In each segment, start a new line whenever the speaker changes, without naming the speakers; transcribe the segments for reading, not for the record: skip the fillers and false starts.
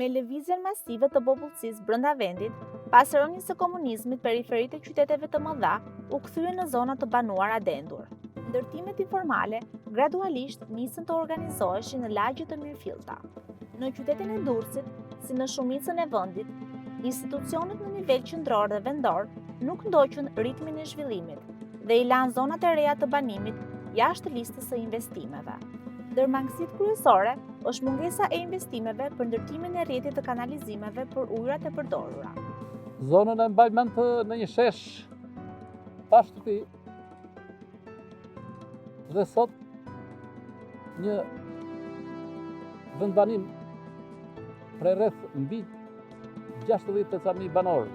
Me lëvizjen masive të popullsisë brenda vendit, pas rënies së komunizmit, periferitë e qyteteve të mëdha u kthyen në zona të banuara dendur. Ndërtimet informale gradualisht nisën të organizoheshin në lagje të mirëfillta. Në qytetin e Durrësit, si në shumicën e vendit, institucionet në nivel qendror dhe vendor nuk ndoqën ritmin e zhvillimit dhe i lanë zonat e reja të banimit jashtë listës së investimeve. Ndër mangësitë kryesore është mungesa e investimeve për ndërtimin e rrjetit të kanalizimeve për ujërat e përdorura.
Zonën e mbaj mend në një shesh pa shtëpi dhe sot një vendbanim prej rreth mbi 60.000 banorë.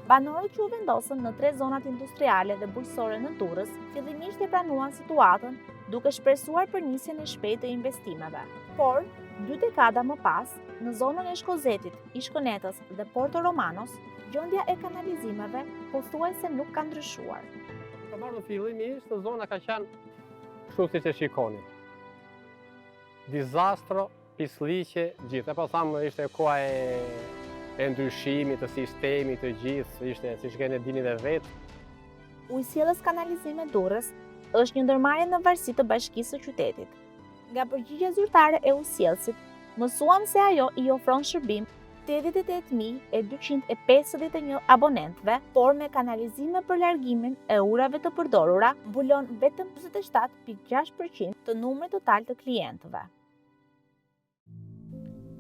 Banorët që u vendosën në 3 zonat industriale dhe bujqësore në Durrës, fillimisht e pranuan situatën duke shpresuar për nisjen e shpejtë të investimeve. Por, 2 dekada më pas, në zonën e Shkozetit, Ishkënetës dhe Porto Romanos, gjendja e kanalizimeve pothuajse nuk ka ndryshuar.
Ka marrë fillimisht zona ka qenë kështu siç e shikoni. Dizastro, pisliqe, gjithë. E po thamë ishte koha e ndryshimit të sistemit të gjithë, ishte siç keni dini dhe vetë.
Ujësjellës Kanalizime Durrës është një ndërmarrje në varësi të bashkisë së qytetit. Nga përgjigjja zyrtare e ujësjellësit, mësuam se ajo i ofron shërbim 88.251 abonentëve, por me kanalizime për largimin e ujrave të përdorura mbulon vetëm 27.6% të numrit total të klientëve.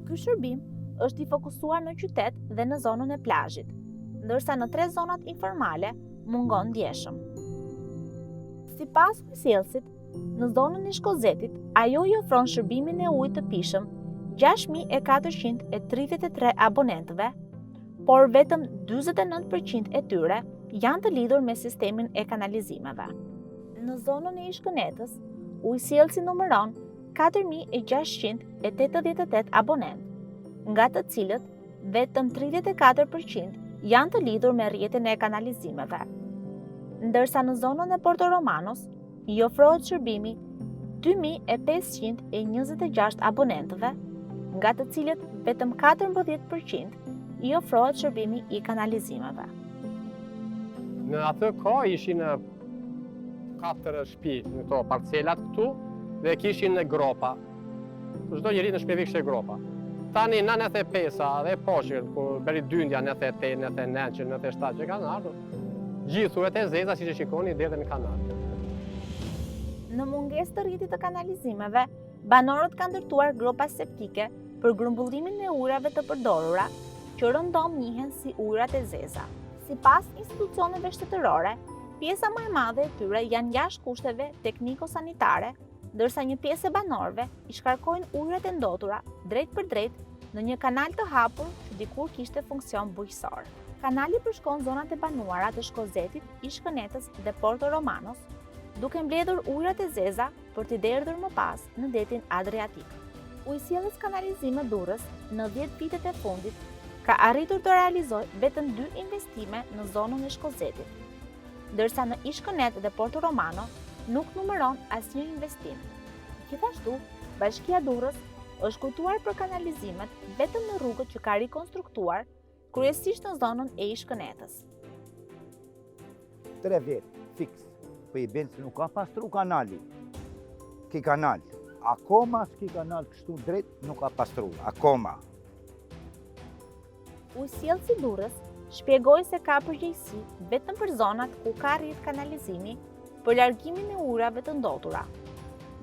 Ky shërbim është i fokusuar në qytet dhe në zonën e plazhit, ndërsa në 3 zonat informale mungon ndjeshëm. Sipas ujësjellësit, në zonën e Shkozetit, ajo i ofron shërbimin e ujit të pishëm 6.433 abonentëve, por vetëm 49% e tyre janë të lidhur me sistemin e kanalizimeve. Në zonën e Ishkënetës, ujësjellësi numëron 4.688 abonentë, nga të cilët vetëm 34% janë të lidhur me rrjetin e kanalizimeve, ndërsa në zonën e Porto Romanos i ofrohet shërbimi 2.526 abonentëve, nga të cilët vetëm 14% i ofrohet shërbimi i kanalizimeve.
Në atë kohë ishin 4 shtëpi në to parcelat këtu dhe kishin në gropa. Çdo njeri në shtëpi kishte gropa. Tani në 95-a dhe poshtë, kur bëri dyndja 98, 99, 97 që kanë ardhur, gjithu e të zeza si që shikoni deri në kanal.
Në mungesë të rrjetit të kanalizimeve, banorët kanë ndërtuar gropa septike për grumbullimin e ujrave të përdorura, që rëndom njihen si ujrat e zeza. Sipas institucioneve shtetërore, pjesa më e madhe e tyre janë jashtë kushteve tekniko-sanitare, ndërsa një pjesë e banorëve i shkarkojnë ujrat e ndotura drejt për drejt në një kanal të hapur që dikur kishte funksion bujqësor. Kanali përshkon zonat e banuara të Shkozetit, Ishkënetës dhe Porto Romanos, duke mbledhur ujrat e zeza për t'i derdhur më pas në detin Adriatik. Ujësjellës Kanalizime Durrës në 10 vitet e fundit ka arritur të realizojë vetëm 2 investime në zonën e Shkozetit, ndërsa në Ishkënet dhe Porto Romano nuk numëron asnjë investim. Gjithashtu, Bashkia Durrës është kujtuar për kanalizimet vetëm në rrugët që ka rikonstruktuar, kryesisht në zonën e Ishkënetës.
3 vjet fiks, për i benë se nuk ka pastru kanali. Ki kanal. Akoma s'ki kanal kështu drejt nuk ka pastru. Akoma.
Ujësjellësi Durrës shpjegoi se ka përgjegjësi vetëm për zonat ku ka rrjet kanalizimi për largimin e ujrave të ndotura,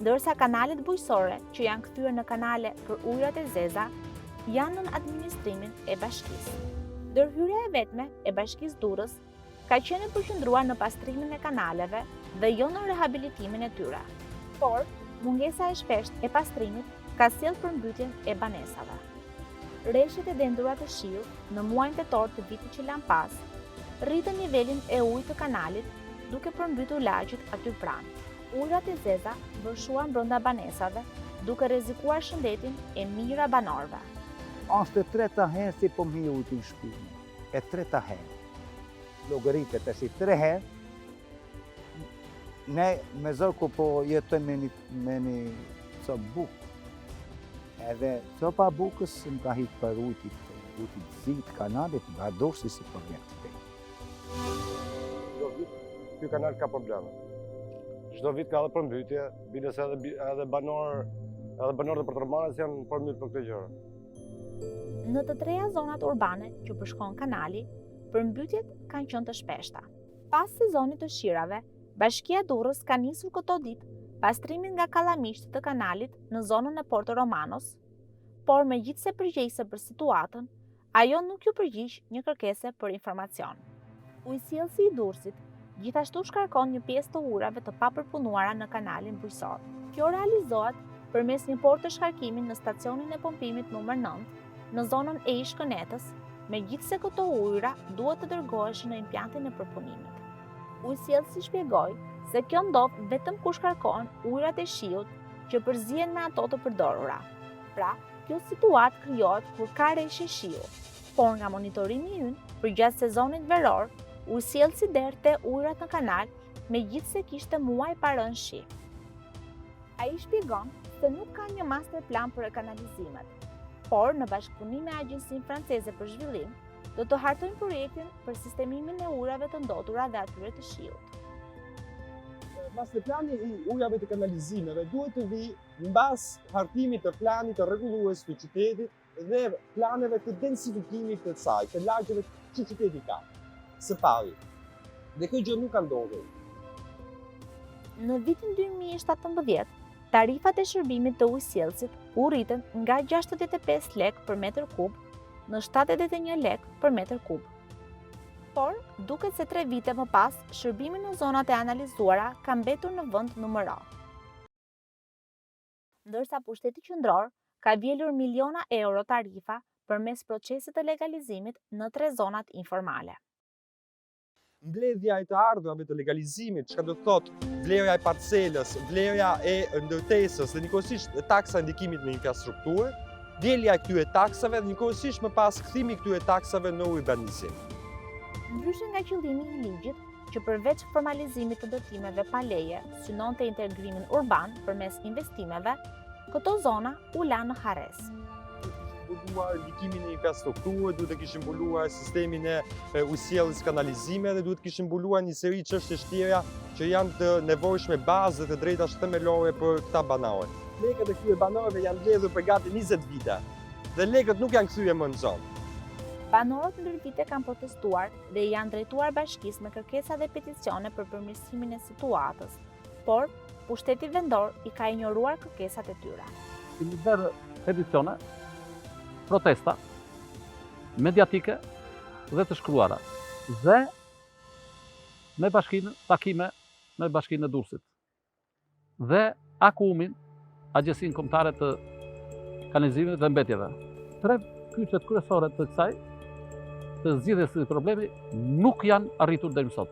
ndërsa kanalet bujqësore që janë kthyer në kanale për ujrat e zeza janë në administrimin e bashkisë. Ndërhyrja e vetme e Bashkisë Durrës ka qenë përqendruar në pastrimin e kanaleve dhe jo në rehabilitimin e tyre. Por, mungesa e shpeshtë e pastrimit ka sjellë përmbytjen e banesave. Rreshtet e dendura të shiut në muajin tetor të vitit që lan pas rritën nivelin e ujit të kanalit duke përmbytur lagjet aty pranë. Ujrat e zeza vërshuan brenda banesave duke rrezikuar shëndetin e mijëra banorëve.
Është e 3-ta herë si po mi ujtë në shpinë. E 3-ta herë. Logaritet e si 3 herë. Ne me zërë ku po jetoj me një buk. Edhe copa bukës më ka hitë për ujtit zi të kanalit nga dorsi si për një të pejtë.
Çdo vit ky kanal ka probleme. Çdo vit ka edhe përmbytje, biles edhe banorët e Përtërmarës janë përmbyt për këtë gjëra.
Në të treja zonat urbane që përshkon kanali, përmbytjet kanë qenë të shpeshta. Pas sezonit të shirave, Bashkia Durrës ka nisur këto ditë pastrimin nga kallamisht të kanalit në zonën e Porto Romanos, por megjithse përgjegjëse për situatën, ajo nuk ju përgjigj një kërkese për informacion. Ujësjellësi i Durrësit gjithashtu shkarkon një pjesë të ujrave të papërpunuara në kanalin bujqësor. Kjo realizohet përmes një porte shkarkimi në stacionin e pompimit numër 9 në zonën e Shkënetës, megjithse këto ujra duhet të dërgoheshin në implantin e përpunimit. Ujësjellësi shpjegoi se kjo ndodh vetëm kur shkarkohen ujrat e shiut që përzihen me ato të përdorura. Pra, kjo situatë krijohet kur ka reshje shiu, por nga monitorimi ynë përgjatë sezonit veror, ujësjellësi derte ujrat në kanal megjithse kishte muaj pa rënë shi. Ai shpjegon se nuk ka një master plan për kanalizimet, por në bashkëpunim me Agjencinë Franceze për Zhvillim, do të hartojnë projektin për sistemimin e ujrave të ndotura dhe atyre të shiut.
Masterplani i ujrave të kanalizimeve duhet të vijë mbas hartimit të planit të rregullues të qytetit dhe planeve të densifikimit të saj, të lagjeve që qyteti ka. Së pari, dhe kjo gjë nuk ka ndodhur.
Në vitin 2017, tarifat e shërbimit të ujësjellësit u rritën nga 65 lek për metër kub në 71 lek për metër kub. Por, duket se 3 vite më pas, shërbimi në zonat e analizuara ka mbetur në vend numër A. Ndërsa pushteti qendror ka vjelur miliona euro tarifa përmes procesit të legalizimit në 3 zonat informale.
Mbledhja e të ardhurave të legalizimit, çka do të thotë vlerja e parcelës, vlerja e ndërtesës dhe njëkohësisht taksa e ndikimit në infrastrukturë, vjelja e këtyre taksave dhe njëkohësisht më pas kthimi i këtyre taksave në urbanizim.
Ndryshe nga qëllimi i ligjit, që përveç formalizimit të ndërtimeve pa leje, synonte integrimin urban përmes investimeve, këto zona u la në harres.
Mbuluar ndikimin e infrastrukturë, duhet të kishin mbuluar sistemin e ujësjelljes kanalizime dhe duhet të kishin mbuluar një seri çështje tjera që janë të nevojshme bazë dhe të drejtash themelore për këta banorë. Lekët e këtyre banorëve janë mbledhur për gati 20 vite dhe lekët nuk janë kthyer më në zonë.
Banorët ndër vite kanë protestuar dhe janë drejtuar bashkisë me kërkesa dhe peticione për përmirësimin e situatës, por pushteti vendor i ka injoruar kërkesat e tyre.
Kemi bërë peticione, protesta, mediatike dhe të shkruara. Dhe me bashkinë, takime me bashkinë e Durrësit. Dhe AKUM-in, Agjencinë Kombëtare të Kanalizimit dhe Mbetjeve. 3 kyçet kryesore të kësaj, të zgjidhjes së problemi, nuk janë arritur deri më sot.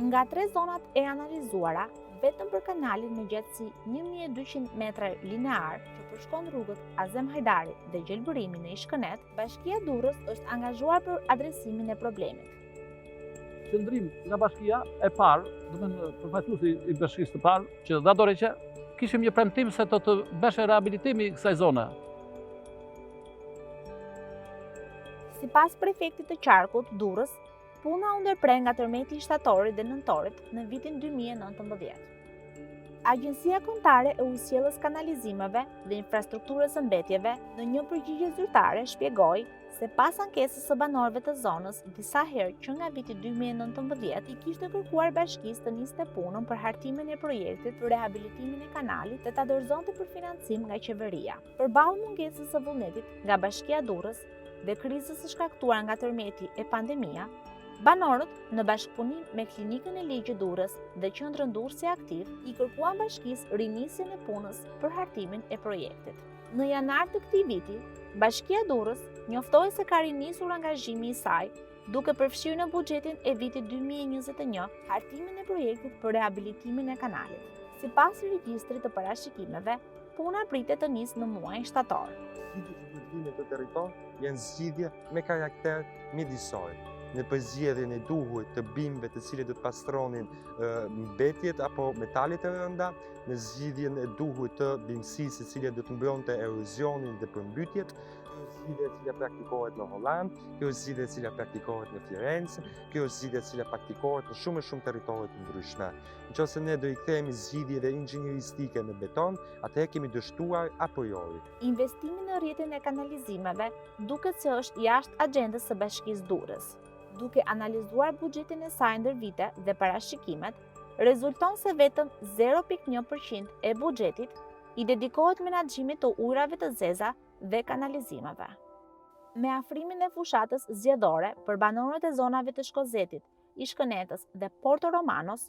Nga 3 zonat e analizuara, vetëm për kanalin me gjatësi 1200 metra linear që përshkon rrugët Azem Hajdari dhe gjelbërimin e Shkënet, Bashkia Durrës është angazhuar për adresimin e problemit.
Qëndrim nga bashkia e parë, domethënë përfaqësuesi i bashkisë të parë, që dha dorë që kishim një premtim se do të bëhej rehabilitimi i kësaj zone.
Sipas prefektit të qarkut, Durrës, puna u ndërprer nga tërmeti i shtatorit dhe nëntorit në vitin 2019. Agjencia Kombëtare e Ujësjelljes Kanalizimeve dhe Infrastrukturës së Mbetjeve në një përgjigje zyrtare shpjegoi se pas ankesës së banorëve të zonës disa herë që nga viti 2019 i kishte kërkuar bashkisë të niste punën për hartimin e projektit për rehabilitimin e kanalit dhe ta dorëzonte për financim nga qeveria. Përballë mungesës së vullnetit nga Bashkia Durrës dhe krizës së shkaktuar nga tërmeti e pandemia, banorët në bashkëpunim me Klinikën e Ligjit Durrës dhe Qendrën Durrësi Aktiv i kërkuan bashkisë rinisjen e punës për hartimin e projektit. Në janar të këtij viti, Bashkia Durrës njoftoi se ka rinisur angazhimi i saj duke përfshirë në buxhetin e vitit 2021 hartimin e projektit për rehabilitimin e kanalit. Sipas regjistrit të parashikimeve, puna pritet të nisë në muajin shtator.
Zgjidhjet e vendimit të territor janë zgjidhje me karakter mjedisor. në përzgjedhjen e duhur të bimëve të cilët do të pastronin mbetjet apo metalet e rënda, në zgjidhjen e duhur të bimësisë e cila do të mbronte erozionin dhe përmbytjet. Kjo është zgjidhje e cila praktikohet në Holland, kjo është zgjidhje e cila praktikohet në Firenze, kjo është zgjidhje e cila praktikohet në shumë territore të ndryshme. Nëse ne do i kthehemi zgjidhjeve inxhinieristike në beton, atëherë kemi dështuar a priori.
Investimi në rrjetin e kanalizimeve duket se është jashtë agjendës së Bashkisë Durrës. Duke analizuar buxhetin e saj ndër vite dhe parashikimet, rezulton se vetëm 0.1% e buxhetit i dedikohet menaxhimit të ujrave të zeza dhe kanalizimeve. Me afrimin e fushatës zgjedhore për banorët e zonave të Shkozetit, Ishkënetës dhe Porto Romanos,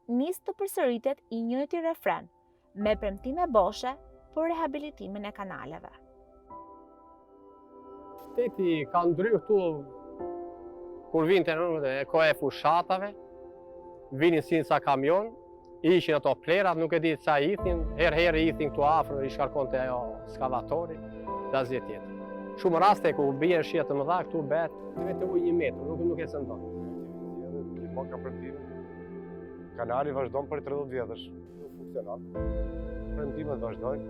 nis të përsëritet i njëjti refren, me premtime boshe për rehabilitimin e kanaleve.
Shteti ka ndryrë këtu, kur vinte në koha e fushatave, vinin si ca kamion, ishin ato plerat, nuk e di ca ithin, herë ithin këtu afër, i shkarkonte ajo skavatori, dhe asgjë tjetër. Shumë raste ku bien shije të mëdha këtu bëhet vetë ujë 1 metër, nuk e sëndon.
Gjithmonë ka premtime. Kanali vazhdon për 30 vjetësh. Nuk funksionon. Premtimet vazhdojnë.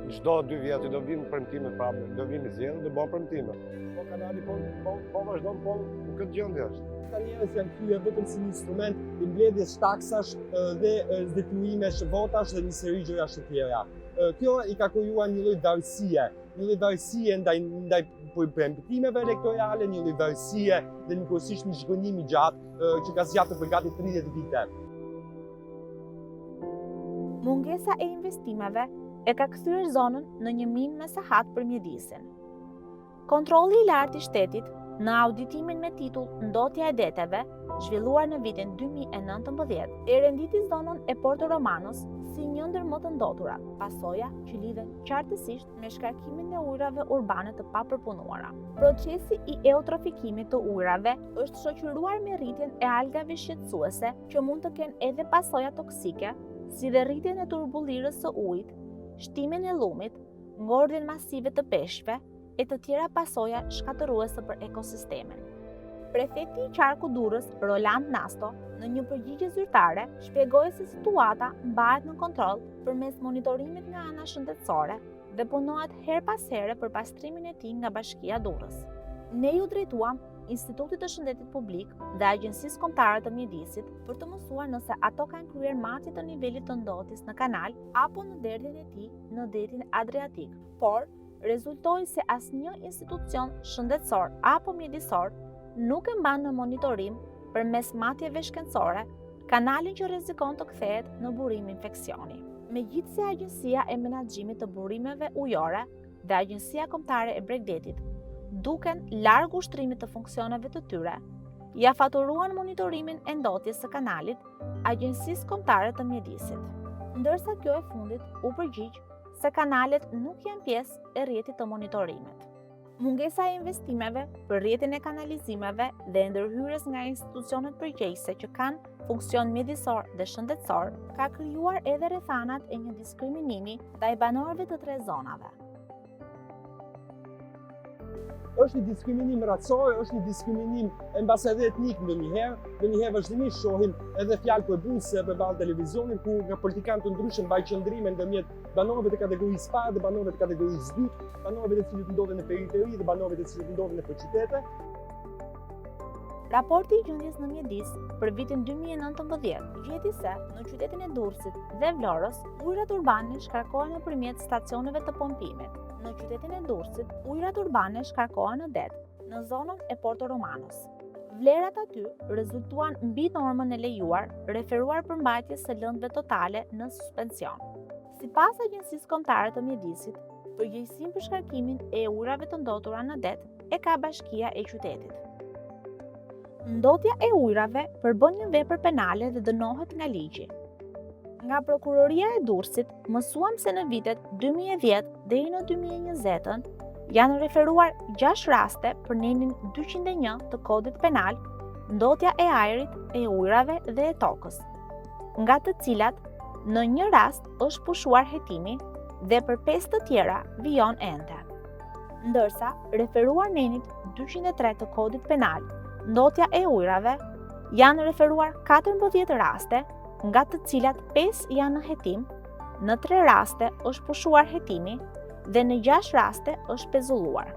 Çdo 2 vjet do vinë premtime prapë, do vinë zgjedhje, do bëhen premtime. Po kanali po vazhdon po në këtë gjendje është.
Këta njerëz janë kryer vetëm si një instrument i mbledhjes taksash dhe detyrimesh, votash dhe një seri gjërash të tjera. Kjo i ka krijuar një lloj varësie ndaj premtimeve elektorale, një lloj varësie dhe njëkohësisht një zhgënjim i gjatë që ka zgjatur për gati 30 vite.
Mungesa e investimeve e ka kthyer zonën në një minë me sahat për mjedisin. Kontrolli i lartë i shtetit në auditimin me titull Ndotja e deteve, zhvilluar në vitin 2019, e renditi zonën e Porto Romanos si një ndër më të ndotura, pasoja që lidhen qartësisht me shkarkimin e ujrave urbane të papërpunuara. Procesi i eutrofikimit të ujrave është shoqëruar me rritjen e algave shqetësuese që mund të kenë edhe pasoja toksike, si dhe rritjen e turbullirës së ujit, shtimin e lumit, ngordhjen masive të peshqve e të tjera pasoja shkatëruese për ekosistemin. Prefekti i qarku Durrës, Roland Nasto, në një përgjigje zyrtare, shpjegoi se situata mbahet në kontroll përmes monitorimit nga ana shëndetësore dhe punohet her pas here për pastrimin e tij nga Bashkia Durrës. Ne ju drejtuam Institutit të Shëndetit Publik dhe Agjencisë Kombëtare të Mjedisit për të mësuar nëse ato kanë kryer matje të nivelit të ndotjes në kanal apo në derdhjen e tij në detin Adriatik, por rezultoi se asnjë institucion shëndetësor apo mjedisor nuk e mban në monitorim përmes matjeve shkencore kanalin që rrezikon të kthehet në burim infeksioni. Megjithse Agjencia e Menaxhimit të Burimeve Ujore dhe Agjencia Kombëtare e Bregdetit duken larg ushtrimit të funksioneve të tyre, ja faturuan monitorimin e ndotjes së kanalit Agjencisë Kombëtare të Mjedisit. Ndërsa kjo e fundit u përgjigj se kanalet nuk janë pjesë e rrjetit të monitorimit. Mungesa e investimeve për rrjetin e kanalizimeve dhe ndërhyrjes nga institucionet përgjegjëse që kanë funksion mjedisor dhe shëndetësor ka krijuar edhe rrethanat e një diskriminimi ndaj banorëve të 3 zonave.
Është një diskriminim racor, është një diskriminim e mbase edhe etnik ndonjëherë vazhdimisht shohim edhe fjalë përballëse përballë televizionit ku nga politikanë të ndryshëm mbajnë qëndrime ndërmjet banorëve të kategorisë parë dhe banorëve të kategorisë 2, banorëve të cilët ndodhen në periferi dhe banorëve të cilët ndodhen në qytete.
Raporti i gjendjes në mjedis për vitin 2019 gjeti se në qytetin e Durrësit dhe Vlorës, ujrat urbane shkarkohen nëpërmjet stacioneve të pompimit. Në qytetin e Durrësit, ujrat urbane shkarkohen në det, në zonën e Porto Romanos. Vlerat aty rezultuan mbi normën e lejuar, referuar për mbajtjes së lëndëve totale në suspension. Sipas Agjencisë Kombëtare të Mjedisit, përgjegjësinë për shkarkimin e ujrave të ndotura në det e ka Bashkia e qytetit. Ndotja e ujrave përbën një vepër penale dhe dënohet nga ligji. Nga Prokuroria e Durrësit, mësuam se në vitet 2010 deri në 2020 janë referuar 6 raste për nenin 201 të kodit penal, ndotja e ajrit, e ujrave dhe e tokës, nga të cilat në një rast është pushuar hetimi dhe për 5 të tjera vijon ende. Ndërsa, referuar nenit 203 të kodit penal, ndotja e ujrave, janë referuar 14 raste, nga të cilat 5 janë në hetim, në 3 raste është pushuar hetimi dhe në 6 raste është pezulluar.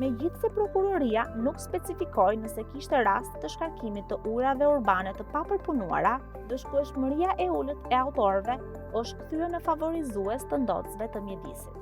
Megjithëse prokuroria nuk specifikoi nëse kishte rast të shkarkimit të ujrave urbane të papërpunuara, dëshkueshmëria e ulët e autorëve është kthyer në favorizues të ndotësve të mjedisit.